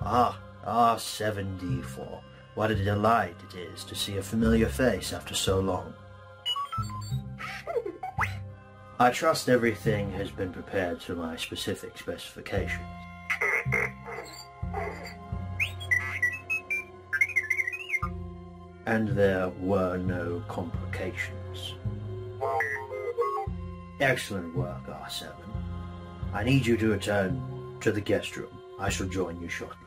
R7D4. What a delight it is to see a familiar face after so long. I trust everything has been prepared to my specific specifications. And there were no complications. Excellent work, R7. I need you to return to the guest room. I shall join you shortly.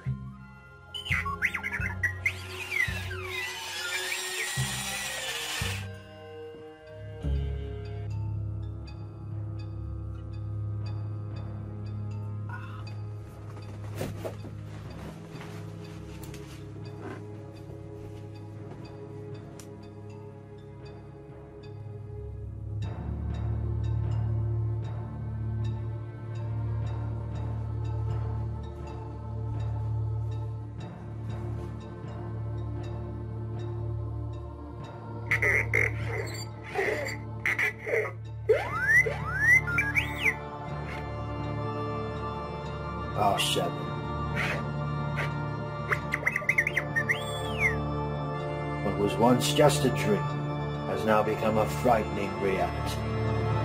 R7. What was once just a dream has now become a frightening reality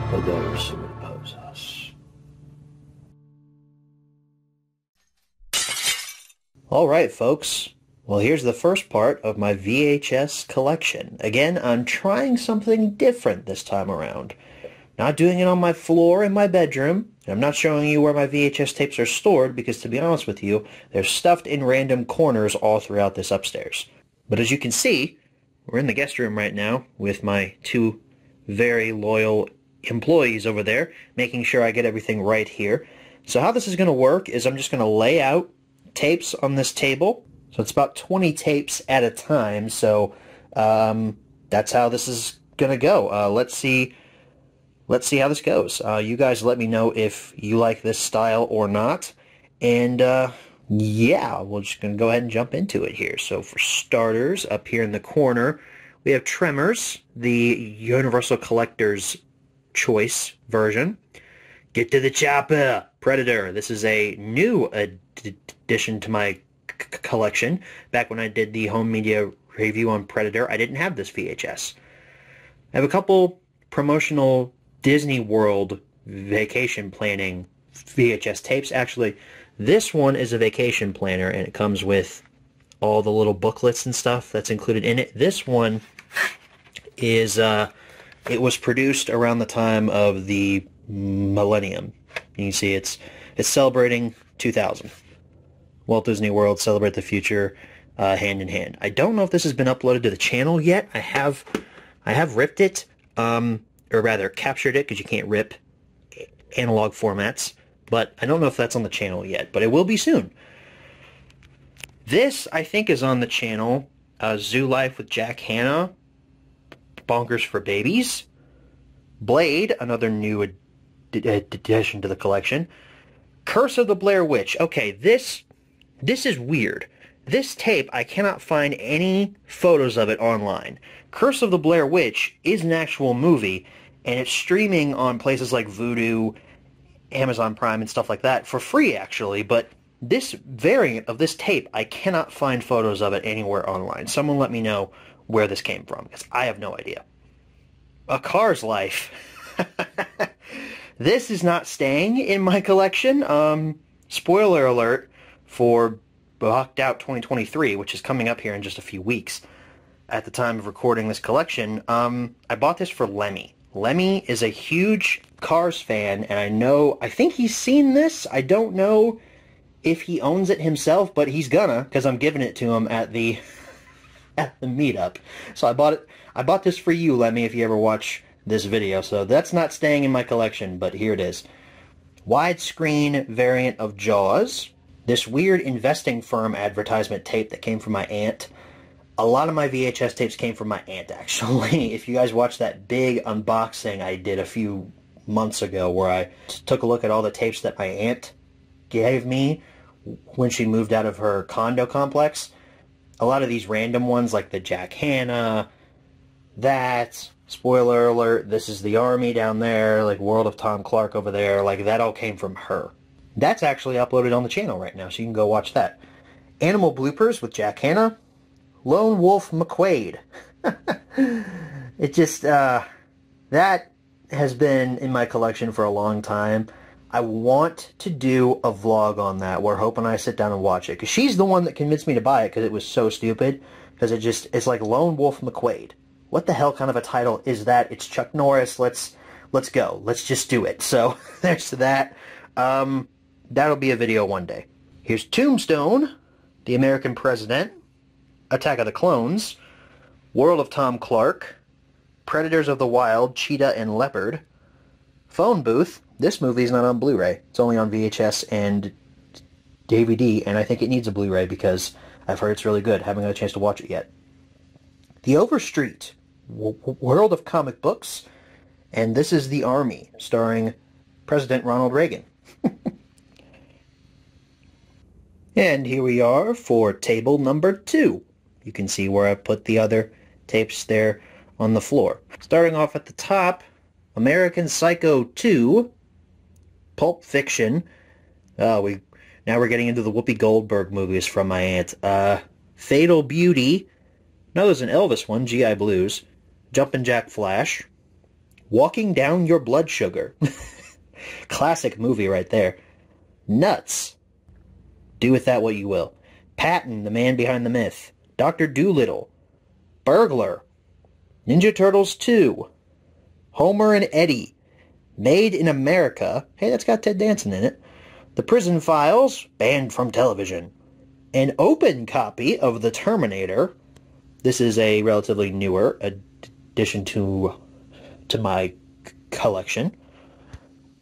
for those who oppose us. Alright, folks. Well, here's the first part of my VHS collection. Again, I'm trying something different this time around. Not doing it on my floor in my bedroom. And I'm not showing you where my VHS tapes are stored because, to be honest with you, they're stuffed in random corners all throughout this upstairs. But as you can see, we're in the guest room right now with my two very loyal employees over there, making sure I get everything right here. So how this is going to work is I'm just going to lay out tapes on this table. So it's about 20 tapes at a time. So that's how this is going to go. Let's see how this goes. You guys let me know if you like this style or not. And yeah, we're just going to go ahead and jump into it here. So for starters, up here in the corner, we have Tremors, the Universal Collector's Choice version. Get to the chopper! Predator. This is a new addition to my collection. Back when I did the home media review on Predator, I didn't have this VHS. I have a couple promotional Disney World vacation planning VHS tapes. Actually, this one is a vacation planner, and it comes with all the little booklets and stuff that's included in it. This one is, it was produced around the time of the millennium. You can see it's celebrating 2000. Walt Disney World, Celebrate the Future, hand in hand. I don't know if this has been uploaded to the channel yet. I have ripped it, or rather captured it, because you can't rip analog formats. But I don't know if that's on the channel yet, but it will be soon. This, I think, is on the channel. Zoo Life with Jack Hanna. Bonkers for Babies. Blade, another new addition to the collection. Curse of the Blair Witch. Okay, this is weird. This tape, I cannot find any photos of it online. Curse of the Blair Witch is an actual movie, and it's streaming on places like Vudu, Amazon Prime, and stuff like that for free, actually, but this variant of this tape, I cannot find photos of it anywhere online. Someone let me know where this came from, because I have no idea. A Car's Life. This is not staying in my collection. Spoiler alert for Bucked Out 2023, which is coming up here in just a few weeks. At the time of recording this collection, I bought this for Lemmy. Lemmy is a huge Cars fan, and I think he's seen this. I don't know if he owns it himself, but he's gonna, because I'm giving it to him at the meetup. So I bought this for you, Lemmy, if you ever watch this video. So that's not staying in my collection, but here it is. Widescreen variant of Jaws. This weird investing firm advertisement tape that came from my aunt. A lot of my VHS tapes came from my aunt, actually. If you guys watched that big unboxing I did a few months ago where I took a look at all the tapes that my aunt gave me when she moved out of her condo complex, a lot of these random ones like the Jack Hanna, that, spoiler alert, This Is the Army down there, like World of Tom Clark over there, like that all came from her. That's actually uploaded on the channel right now, so you can go watch that. Animal Bloopers with Jack Hanna. Lone Wolf McQuade. It just, that has been in my collection for a long time. I want to do a vlog on that where Hope and I sit down and watch it. Because she's the one that convinced me to buy it because it was so stupid. Because it's like Lone Wolf McQuade. What the hell kind of a title is that? It's Chuck Norris. Let's go. Let's just do it. So, there's that. That'll be a video one day. Here's Tombstone, The American President, Attack of the Clones, World of Tom Clark, Predators of the Wild, Cheetah and Leopard, Phone Booth. This movie's not on Blu-ray. It's only on VHS and DVD, and I think it needs a Blu-ray because I've heard it's really good. Haven't had a chance to watch it yet. The Overstreet, World of Comic Books, and This is the Army, starring President Ronald Reagan. And here we are for table number 2. You can see where I put the other tapes there on the floor. Starting off at the top, American Psycho 2, Pulp Fiction. Now we're getting into the Whoopi Goldberg movies from my aunt. Fatal Beauty. No, there's an Elvis one, G.I. Blues. Jumpin' Jack Flash. Walking Down Your Blood Sugar. Classic movie right there. Nuts. Do with that what you will. Patton, the man behind the myth. Dr. Dolittle. Burglar. Ninja Turtles 2. Homer and Eddie. Made in America. Hey, that's got Ted Danson in it. The Prison Files. Banned from television. An open copy of The Terminator. This is a relatively newer addition to my collection.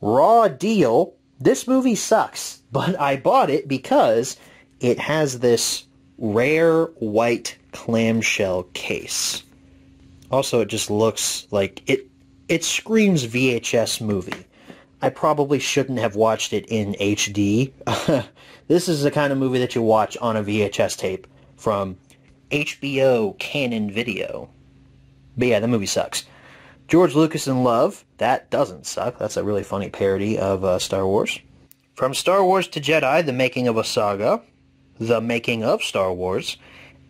Raw Deal. This movie sucks, but I bought it because it has this rare white clamshell case. Also, it just looks like it screams VHS movie. I probably shouldn't have watched it in HD. This is the kind of movie that you watch on a VHS tape from HBO Canon Video. But yeah, the movie sucks. George Lucas in Love. That doesn't suck. That's a really funny parody of Star Wars. From Star Wars to Jedi, The Making of a Saga, The Making of Star Wars,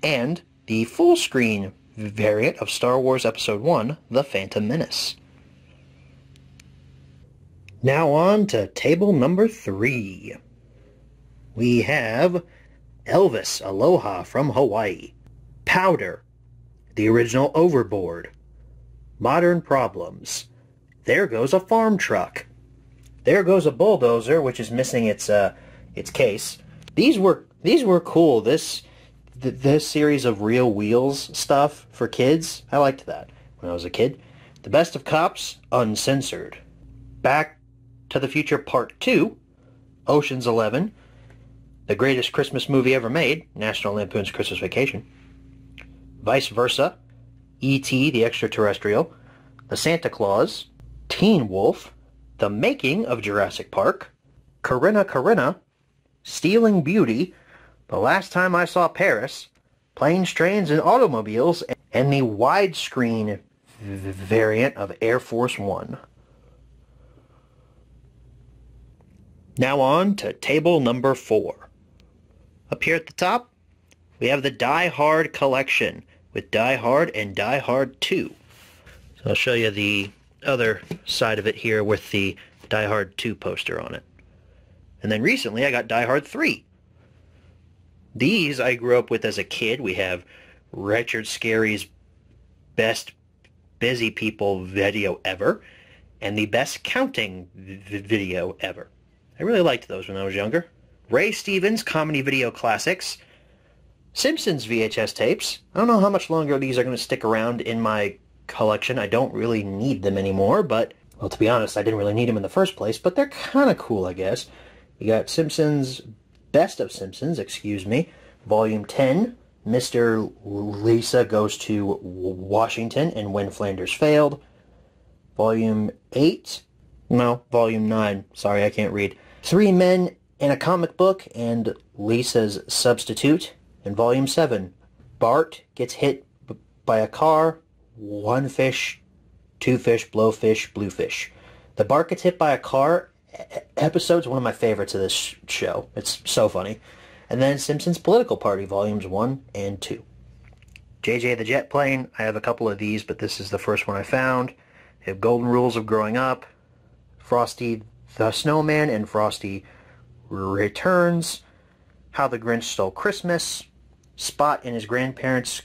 and the full screen variant of Star Wars Episode 1, The Phantom Menace. Now on to table number 3. We have Elvis Aloha from Hawaii, Powder, the original Overboard, Modern Problems, There Goes a Farm Truck, There Goes a Bulldozer, which is missing its case. These were cool. This series of Real Wheels stuff for kids, I liked that when I was a kid. The Best of Cops, Uncensored. Back to the Future Part 2, Ocean's 11, The Greatest Christmas Movie Ever Made, National Lampoon's Christmas Vacation. Vice Versa, E.T. the Extraterrestrial, The Santa Claus, Teen Wolf, The Making of Jurassic Park, Corinna Corinna, Stealing Beauty, The Last Time I Saw Paris, Planes, Trains, and Automobiles, and the widescreen variant of Air Force One. Now on to table number 4. Up here at the top, we have the Die Hard collection with Die Hard and Die Hard 2. So I'll show you the other side of it here with the Die Hard 2 poster on it. And then recently I got Die Hard 3. These I grew up with as a kid. We have Richard Scarry's Best Busy People video ever and the Best Counting video ever. I really liked those when I was younger. Ray Stevens Comedy Video Classics. Simpsons VHS tapes. I don't know how much longer these are going to stick around in my collection. I don't really need them anymore, but, well, to be honest, I didn't really need them in the first place, but they're kind of cool, I guess. You got Simpsons, Best of Simpsons, Volume 10, Mr. Lisa Goes to Washington and When Flanders Failed. Volume 8, no, Volume 9, sorry, I can't read. 3 Men and a Comic Book and Lisa's Substitute. And Volume 7, Bart Gets Hit by a Car, 1 Fish, 2 Fish, Blowfish, Bluefish. The Bart Gets Hit by a Car episode's one of my favorites of this show. It's so funny. And then Simpsons Political Party, Volumes 1 and 2. JJ the Jet Plane, I have a couple of these, but this is the first one I found. I have Golden Rules of Growing Up, Frosty the Snowman and Frosty Returns, How the Grinch Stole Christmas, Spot and his grandparents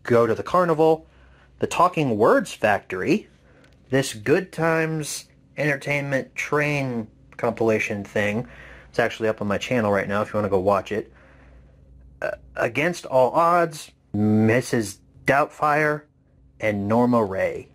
go to the carnival, The Talking Words Factory, this Good Times Entertainment Train compilation thing. It's actually up on my channel right now if you want to go watch it. Against All Odds, Mrs. Doubtfire, and Norma Ray.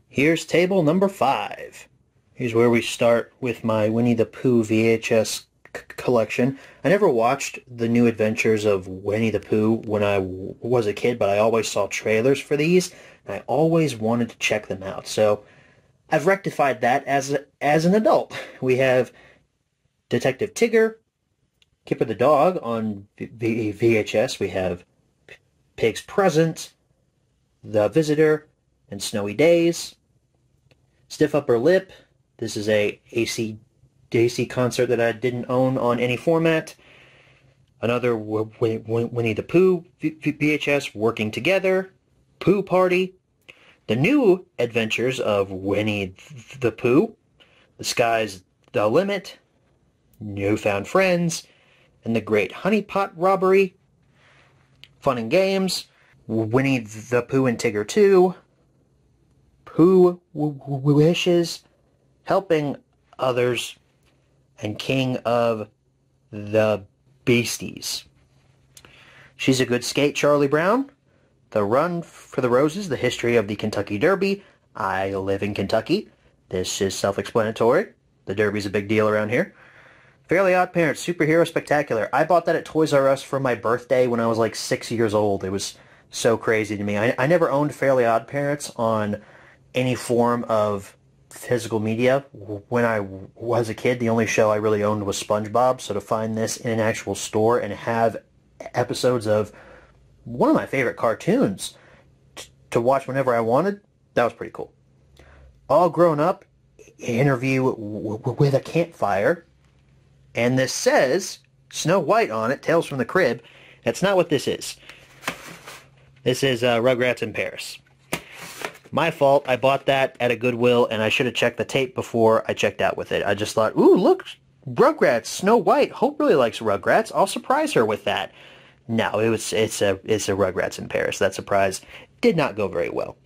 Here's table number 5. Here's where we start with my Winnie the Pooh VHS collection. I never watched the New Adventures of Winnie the Pooh when I was a kid, but I always saw trailers for these, and I always wanted to check them out. So I've rectified that as an adult. We have Detective Tigger, Kipper the Dog on VHS. We have Pig's Present, The Visitor, and Snowy Days. Stiff Upper Lip. This is a AC/DC concert that I didn't own on any format. Another Winnie the Pooh VHS, Working Together. Pooh Party. The New Adventures of Winnie the Pooh. The Sky's the Limit. Newfound Friends. And The Great Honey Pot Robbery. Fun and Games. Winnie the Pooh and Tigger 2. Pooh Wishes. Helping Others. And King of the Beasties. She's a Good Skate, Charlie Brown. The Run for the Roses, The History of the Kentucky Derby. I Live in Kentucky. This is self-explanatory. The Derby's a big deal around here. Fairly Odd Parents, Superhero Spectacular. I bought that at Toys R Us for my birthday when I was like 6 years old. It was so crazy to me. I never owned Fairly Odd Parents on any form of physical media. When I was a kid, the only show I really owned was SpongeBob, so to find this in an actual store and have episodes of one of my favorite cartoons to watch whenever I wanted, that was pretty cool. All Grown Up, Interview with a Campfire, and this says Snow White on it, Tales from the Crib. That's not what this is. This is Rugrats in Paris. My fault. I bought that at a Goodwill, and I should have checked the tape before I checked out with it. I just thought, ooh, look, Rugrats, Snow White. Hope really likes Rugrats. I'll surprise her with that. No, it's a Rugrats in Paris. That surprise did not go very well.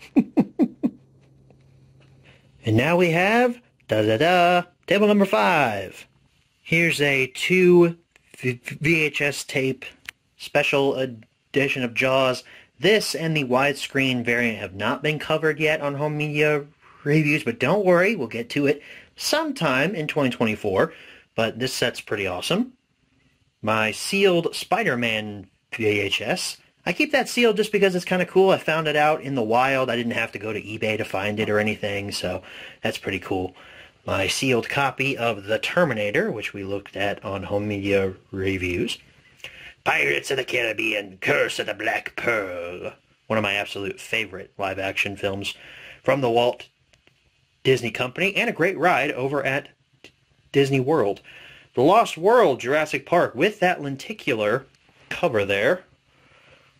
And now we have table number 5. Here's a 2 VHS tape special edition of Jaws. This and the widescreen variant have not been covered yet on Home Media Reviews, but don't worry, we'll get to it sometime in 2024. But this set's pretty awesome. My sealed Spider-Man VHS. I keep that sealed just because it's kind of cool. I found it out in the wild. I didn't have to go to eBay to find it or anything, so that's pretty cool. My sealed copy of The Terminator, which we looked at on Home Media Reviews. Pirates of the Caribbean, Curse of the Black Pearl. One of my absolute favorite live-action films from the Walt Disney Company, and a great ride over at Disney World. The Lost World, Jurassic Park, with that lenticular cover there.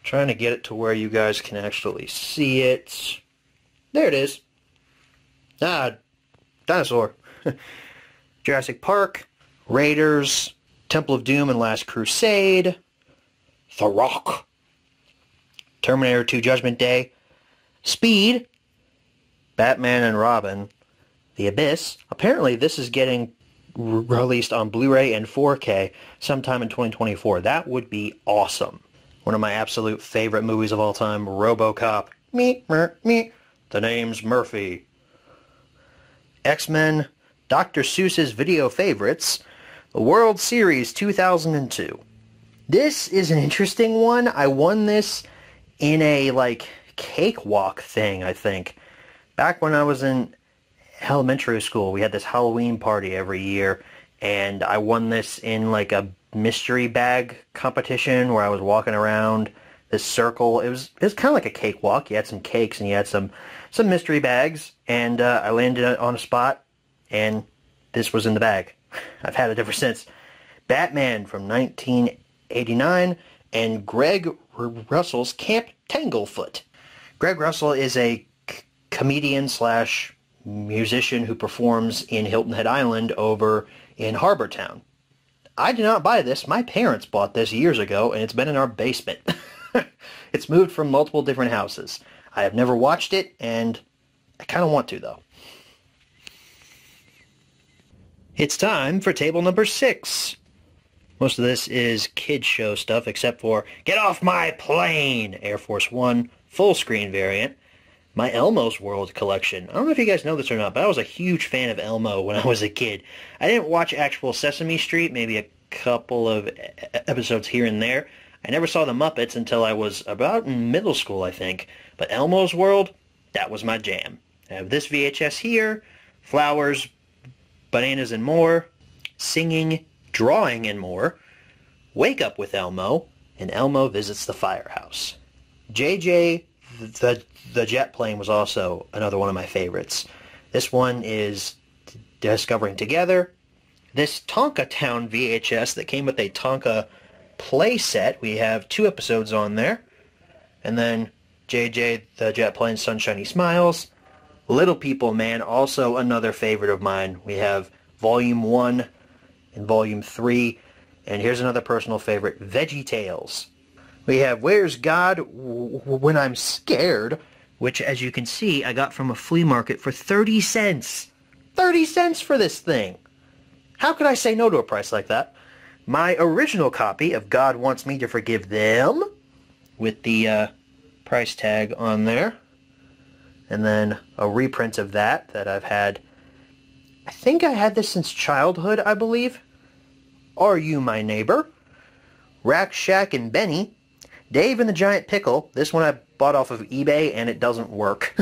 Trying to get it to where you guys can actually see it. There it is. Ah, dinosaur. Jurassic Park, Raiders, Temple of Doom and Last Crusade, The Rock, Terminator 2 Judgment Day, Speed, Batman and Robin, The Abyss. Apparently this is getting released on Blu-ray and 4K sometime in 2024. That would be awesome. One of my absolute favorite movies of all time, RoboCop. Me. The name's Murphy. X-Men, Dr. Seuss's Video Favorites, the World Series 2002. This is an interesting one. I won this in a, cakewalk thing, I think. Back when I was in elementary school, we had this Halloween party every year, and I won this in, a mystery bag competition where I was walking around this circle. It was kind of like a cakewalk. You had some cakes and you had some mystery bags, and I landed on a spot, and this was in the bag. I've had it ever since. Batman from 1989 and Greg Russell's Camp Tanglefoot. Greg Russell is a comedian slash musician who performs in Hilton Head Island over in Harbor Town. I did not buy this. My parents bought this years ago, and it's been in our basement. It's moved from multiple different houses. I have never watched it, and I kind of want to, though. It's time for table number 6. Most of this is kids show stuff, except for Get Off My Plane! Air Force One full screen variant. My Elmo's World collection. I don't know if you guys know this or not, but I was a huge fan of Elmo when I was a kid. I didn't watch actual Sesame Street, maybe a couple of episodes here and there. I never saw the Muppets until I was about in middle school, I think. But Elmo's World, that was my jam. I have this VHS here, Flowers, Bananas and More, Singing, Drawing and More, Wake Up with Elmo, and Elmo Visits the Firehouse. JJ the Jet Plane was also another one of my favorites. This one is Discovering Together. This Tonka Town VHS that came with a Tonka play set. We have 2 episodes on there. And then JJ the Jet Plane Sunshiny Smiles. Little People Man, also another favorite of mine. We have Volume 1 and Volume 3. And here's another personal favorite, Veggie Tales. We have Where's God When I'm Scared, which, as you can see, I got from a flea market for 30 cents. 30 cents for this thing. How could I say no to a price like that? My original copy of God Wants Me to Forgive Them, with the price tag on there. And then a reprint of that I've had. I think I had this since childhood, I believe. Are You My Neighbor? Rack, Shack, and Benny. Dave and the Giant Pickle. This one I bought off of eBay, and it doesn't work.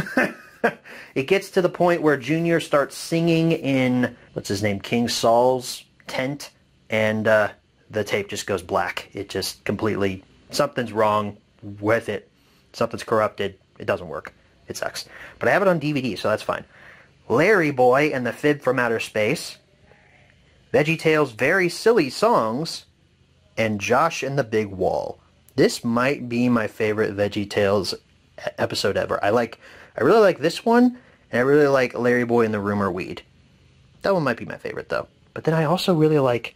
It gets to the point where Junior starts singing in, what's his name, King Saul's tent, and the tape just goes black. It just completely, something's wrong with it. Something's corrupted. It doesn't work. It sucks. But I have it on DVD, so that's fine. Larry Boy and the Fib from Outer Space. VeggieTales' Very Silly Songs. And Josh and the Big Wall. This might be my favorite VeggieTales episode ever. I really like this one, and I really like Larry Boy and the Rumor Weed. That one might be my favorite, though. But then I also really like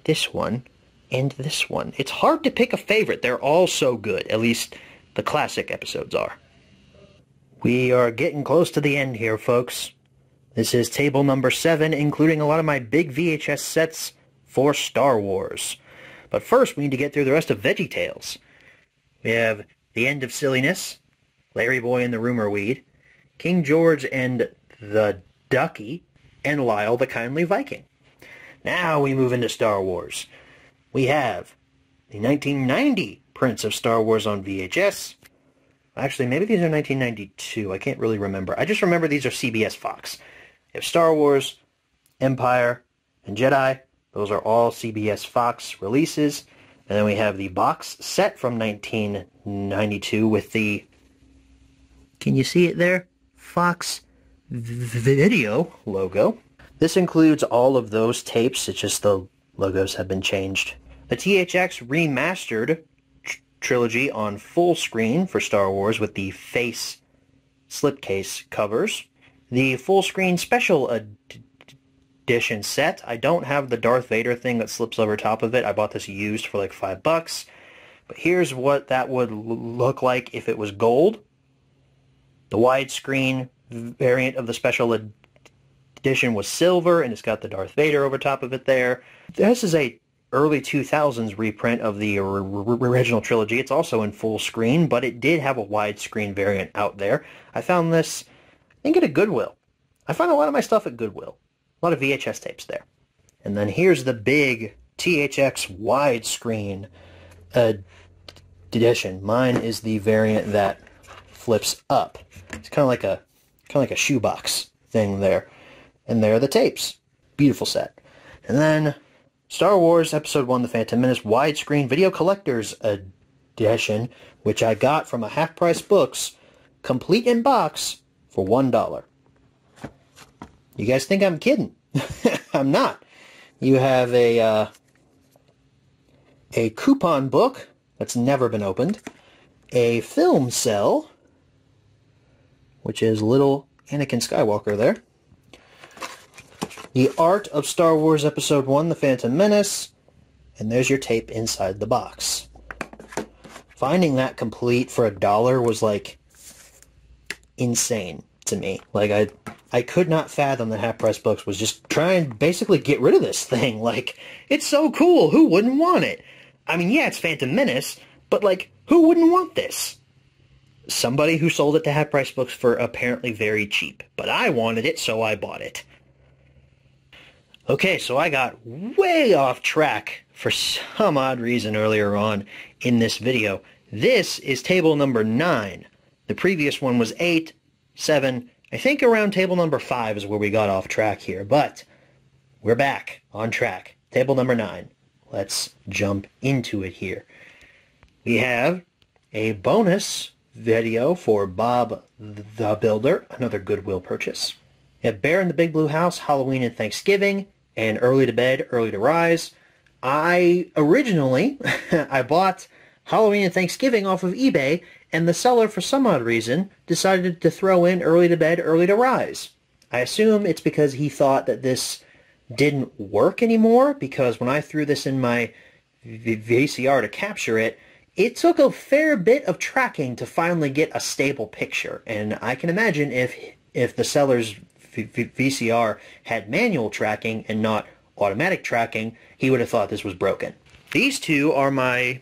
this one and this one. It's hard to pick a favorite. They're all so good. At least the classic episodes are. We are getting close to the end here, folks. This is table number 7, including a lot of my big VHS sets for Star Wars. But first, we need to get through the rest of VeggieTales. We have The End of Silliness, Larry Boy and the Rumor Weed, King George and the Ducky, and Lyle the Kindly Viking. Now we move into Star Wars. We have the 1990 prints of Star Wars on VHS. Actually, maybe these are 1992. I can't really remember. I just remember these are CBS Fox. We have Star Wars, Empire, and Jedi. Those are all CBS Fox releases. And then we have the box set from 1992 with the, can you see it there? Fox Video logo. This includes all of those tapes. It's just the logos have been changed. The THX remastered trilogy on full screen for Star Wars with the face slipcase covers. The full screen special edition set. I don't have the Darth Vader thing that slips over top of it. I bought this used for like $5. But here's what that would look like if it was gold. The widescreen variant of the special edition was silver, and it's got the Darth Vader over top of it there. This is a early 2000s reprint of the original trilogy. It's also in full screen, but it did have a widescreen variant out there. I found this, I think, at a Goodwill. I find a lot of my stuff at Goodwill. A lot of VHS tapes there. And then here's the big THX widescreen edition. Mine is the variant that flips up. It's kind of like a shoebox thing there. And there are the tapes. Beautiful set. And then Star Wars Episode 1, The Phantom Menace widescreen video collector's edition, which I got from a Half Price Books, complete in box, for $1. You guys think I'm kidding? I'm not. You have a coupon book that's never been opened, a film cell, which is little Anakin Skywalker there, the art of Star Wars Episode 1, The Phantom Menace, and there's your tape inside the box. Finding that complete for $1 was, like, insane to me. Like, I could not fathom that Half Price Books was just trying to basically get rid of this thing. Like, it's so cool. Who wouldn't want it? I mean, yeah, it's Phantom Menace, but, like, who wouldn't want this? Somebody who sold it to Half Price Books for apparently very cheap. But I wanted it, so I bought it. Okay, so I got way off track for some odd reason earlier on in this video. This is table number 9. The previous one was 8, 7, I think around table number 5 is where we got off track here. But we're back on track. Table number 9. Let's jump into it here. We have a bonus video for Bob the Builder, another Goodwill purchase. We have Bear in the Big Blue House, Halloween and Thanksgiving, and Early to Bed, Early to Rise. I bought Halloween and Thanksgiving off of eBay, and the seller, for some odd reason, decided to throw in Early to Bed, Early to Rise. I assume it's because he thought that this didn't work anymore, because when I threw this in my VCR to capture it, it took a fair bit of tracking to finally get a stable picture, and I can imagine if the seller's VCR had manual tracking and not automatic tracking, he would have thought this was broken. These two are my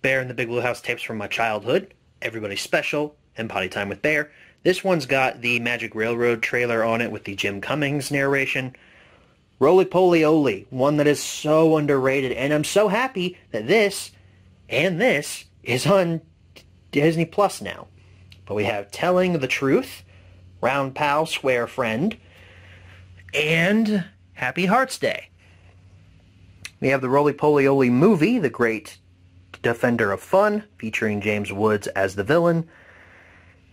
Bear in the Big Blue House tapes from my childhood, Everybody's Special, and Potty Time with Bear. This one's got the Magic Railroad trailer on it with the Jim Cummings narration. Roly Poly Oly, one that is so underrated, and I'm so happy that this and this is on Disney Plus now. But we have Telling the Truth, Round Pal, Square Friend, and Happy Hearts Day. We have the Roly Poly Oly movie, The Great Defender of Fun, featuring James Woods as the villain.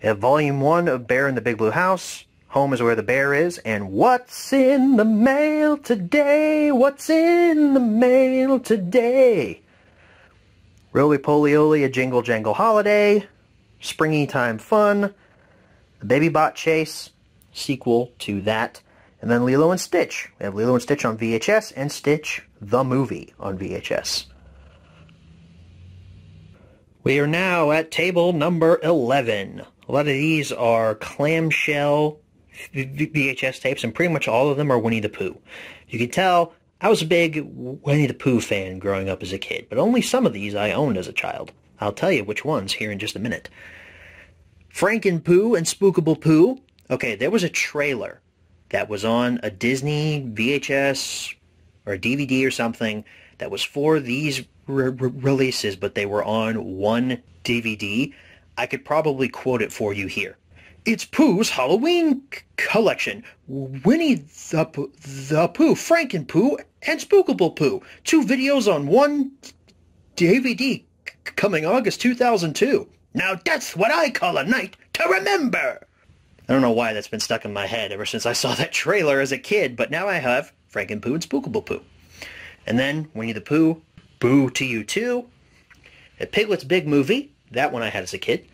We have Volume 1 of Bear in the Big Blue House, Home is Where the Bear Is, and What's in the Mail Today? What's in the Mail Today? Roly Poly Oly, A Jingle Jangle Holiday, Springy Time Fun, The Baby Bot Chase, sequel to that, and then Lilo and Stitch. We have Lilo and Stitch on VHS and Stitch the Movie on VHS. We are now at table number 11. A lot of these are clamshell VHS tapes, and pretty much all of them are Winnie the Pooh. You can tell I was a big Winnie the Pooh fan growing up as a kid, but only some of these I owned as a child. I'll tell you which ones here in just a minute. Franken Pooh and Spookable Pooh. Okay, there was a trailer that was on a Disney VHS or a DVD or something that was for these releases, but they were on one DVD. I could probably quote it for you here. It's Pooh's Halloween collection. Winnie the Pooh, Franken Pooh, and Spookable Pooh. 2 videos on one DVD coming August 2002. Now that's what I call a night to remember. I don't know why that's been stuck in my head ever since I saw that trailer as a kid, but now I have Franken Pooh and Spookable Pooh. And then Winnie the Pooh, Boo to You Too. A Piglet's Big Movie. That one I had as a kid.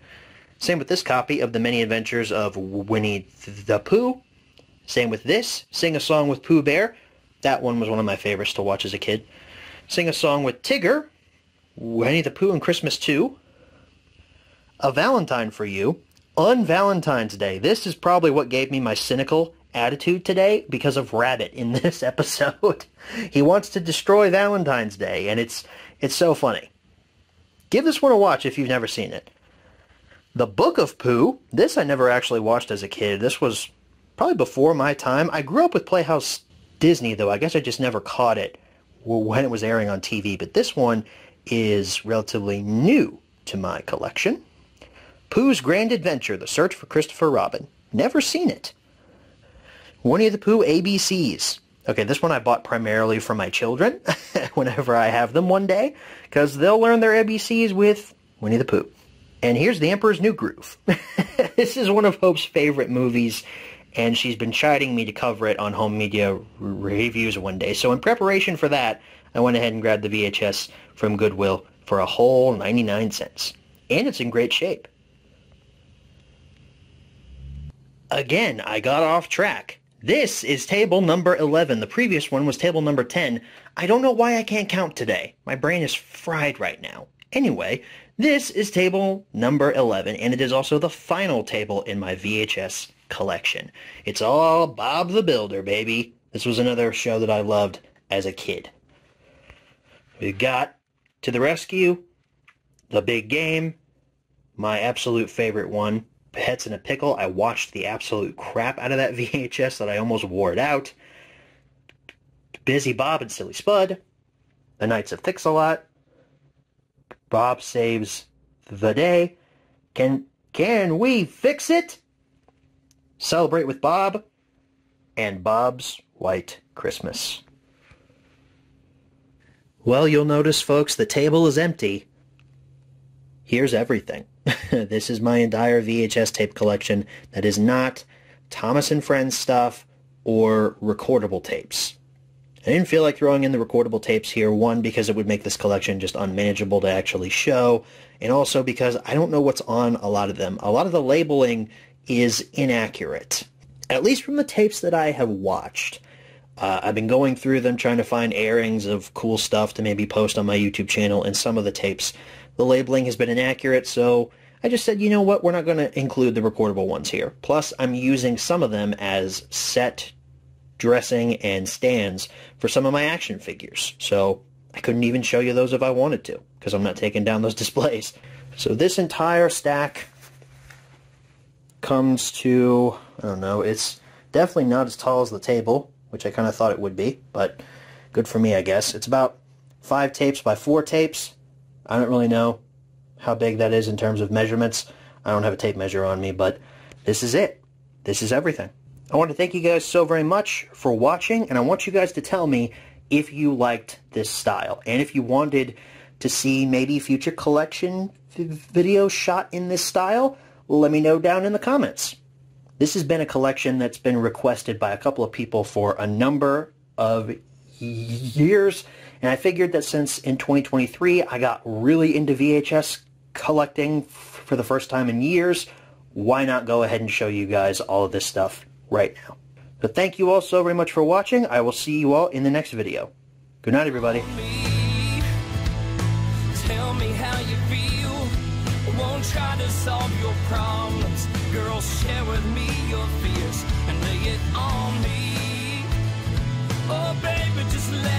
Same with this copy of The Many Adventures of Winnie the Pooh. Same with this, Sing a Song with Pooh Bear. That one was one of my favorites to watch as a kid. Sing a Song with Tigger. Winnie the Pooh and Christmas 2. A Valentine for You. On Valentine's Day. This is probably what gave me my cynical attitude today because of Rabbit in this episode. He wants to destroy Valentine's Day, and it's so funny. Give this one a watch if you've never seen it. The Book of Pooh. This I never actually watched as a kid. This was probably before my time. I grew up with Playhouse Disney, though. I guess I just never caught it when it was airing on TV. But this one is relatively new to my collection. Pooh's Grand Adventure, The Search for Christopher Robin. Never seen it. Winnie the Pooh ABCs. Okay, this one I bought primarily for my children whenever I have them one day, because they'll learn their ABCs with Winnie the Pooh. And here's The Emperor's New Groove. This is one of Hope's favorite movies, and she's been chiding me to cover it on Home Media Reviews one day. So in preparation for that, I went ahead and grabbed the VHS from Goodwill for a whole 99 cents. And it's in great shape. Again, I got off track. This is table number 11. The previous one was table number 10. I don't know why I can't count today. My brain is fried right now. Anyway, this is table number 11, and it is also the final table in my VHS collection. It's all Bob the Builder, baby. This was another show that I loved as a kid. We got To the Rescue, The Big Game, my absolute favorite one, Pets in a Pickle. I watched the absolute crap out of that VHS that I almost wore it out. Busy Bob and Silly Spud, The Knights of Fix-A-Lot, Bob Saves the Day, Can We Fix It? Celebrate with Bob, and Bob's White Christmas. Well, you'll notice, folks, the table is empty. Here's everything. This is my entire VHS tape collection that is not Thomas and Friends stuff or recordable tapes. I didn't feel like throwing in the recordable tapes here, one, because it would make this collection just unmanageable to actually show, and also because I don't know what's on a lot of them. A lot of the labeling is inaccurate, at least from the tapes that I have watched. I've been going through them trying to find airings of cool stuff to maybe post on my YouTube channel, and some of the tapes, the labeling has been inaccurate, so I just said, you know what, we're not going to include the recordable ones here. Plus, I'm using some of them as set dressing and stands for some of my action figures, so I couldn't even show you those if I wanted to, because I'm not taking down those displays. So this entire stack comes to, I don't know, it's definitely not as tall as the table, which I kind of thought it would be, but good for me, I guess. It's about 5 tapes by 4 tapes. I don't really know how big that is in terms of measurements. I don't have a tape measure on me, but this is it. This is everything. I want to thank you guys so very much for watching, and I want you guys to tell me if you liked this style, and if you wanted to see maybe future collection videos shot in this style, let me know down in the comments. This has been a collection that's been requested by a couple of people for a number of years, and I figured that since in 2023 I got really into VHS collecting for the first time in years, why not go ahead and show you guys all of this stuff right now. So thank you all so very much for watching. I will see you all in the next video. Good night, everybody. Tell me how you feel. I won't try to solve your problems. Girl, share with me your fears and lay it on me. Oh, baby, just let